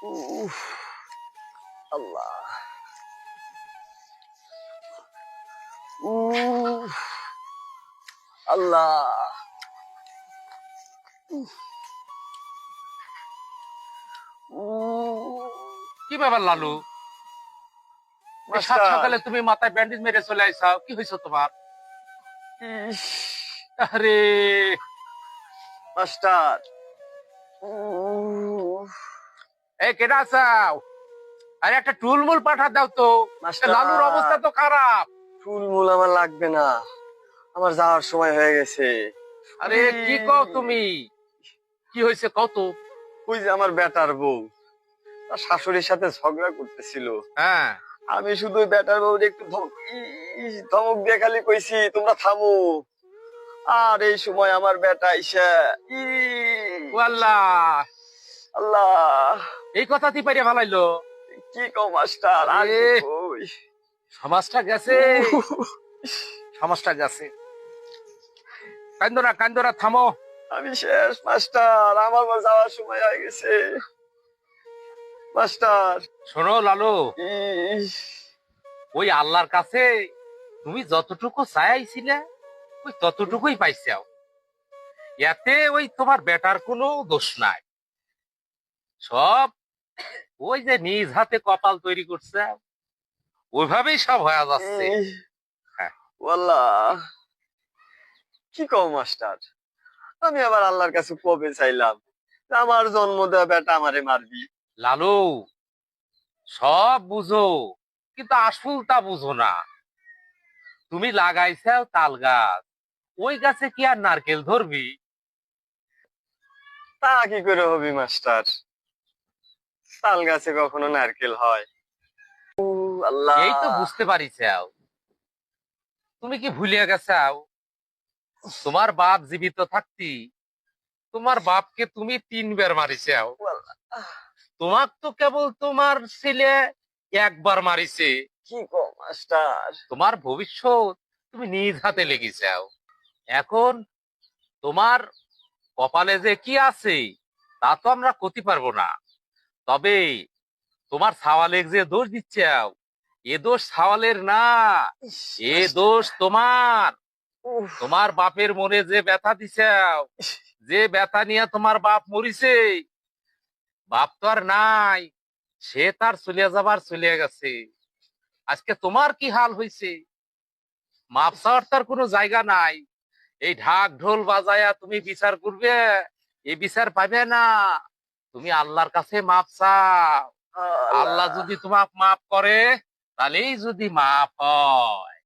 উফ, আল্লাহ। উফ, আল্লাহ। উফ, উফ, কি ব্যাপার লালু? এই সাত মাস্টার। সকালে তুমি মাথায় ব্যান্ডেজ মেরে চলে আইসাও, কি হয়েছে তোমার? ইস, আরে মাস্টার। উফ, এই কেডা আসাও? আরে একটা টুলমুল পাঠা দাও তো। এ মাস্টার, লালুর অবস্থা তো খারাপ। ফুলমুল আমার লাগবে না, আমার যাওয়ার সময় হয়ে গেছে। আরে কি কও তুমি? কি হয়েছে কত? ওই যে আমার বেটার বউ তার শাশুড়ির সাথে ঝগড়া করতেছিল। হ্যাঁ। আমি শুধু ওই বেটার বউ একটু ধমক দিয়ে খালি কইছি তোমরা থামো, আর এই সময় আমার বেটা ইসা ই ও আল্লাহ, আল্লাহ। এই কথা তুই পারিয়া ভালাইলো? কি কও মাস্টার, আর আরে কি কই। সমাজটা গেছে, সমাজটা গেছে। কান্দোরা কান্দোরা, থামো। আমি শেষ মাস্টার, আমার যাওয়ার সময় হয়ে গেছে মাস্টার। শোনো লালু, ইস, ওই আল্লাহর কাছে তুমি যতটুকু চাইছিলে ওই ততটুকুই পাইছাও। এতে ওই তোমার বেটার কোনো দোষ নাই। সব ওই যে নিজ হাতে কপাল তৈরি করছে, ওইভাবেই সব হয়ে যাচ্ছে। ইস, হ্যাঁ। ওয়াল্লাহ। কি কও মাস্টার, আমি আবার আল্লাহর কাছে কবে চাইলাম যে আমার জন্ম দেওয়া বেটা আমারে মারবি। লালু, সব বুঝো কিন্তু আসলটা বুঝো না। তুমি লাগাইছাও তাল গাছ, ওই গাছে কি আর নারকেল ধরবি? তা কি করে হবি মাস্টার, তাল গাছে কখনো নারকেল হয়? ও আল্লাহ। এই তো বুঝতে পারিছাও। তুমি কি ভুলিয়া গেছাও তোমার বাপ জীবিত থাকতি তোমার বাপকে তুমি 3 বার মারিছাও। ও আল্লাহ। তোমাক তো কেবল তোমার ছেলে একবার মারিছে। কি কও মাস্টার। তোমার ভবিষ্যৎ তুমি নিজ হাতে লেগেছাও। এখন তোমার কপালে যে কি আছে তা তো আমরা করতে পারবো না। তবে তোমার ছাওয়ালের যে দোষ দিচ্ছাও, এ দোষ ছাওয়ালের না, ইস, এ মাস্টার। দোষ তোমার। উফ, তোমার বাপের মনে যে ব্যথা দিছাও, ইস, যে ব্যথা নিয়ে তোমার বাপ মরিছে, বাপ তো আর নাই, সে তার চলিয়া যাবার চলিয়া গেছে। আজকে তোমার কি হাল হয়েছে? মাপ চাওয়ার তার কোনো জায়গা নাই। এই ঢাক ঢোল বাজায়া তুমি বিচার করবে, এই বিচার পাবে না। তুমি আল্লাহর কাছে মাপ চাও, আল্লাহ আল্লাহ। যদি তোমাকে মাফ করে তাহলেই যদি মাফ হয়।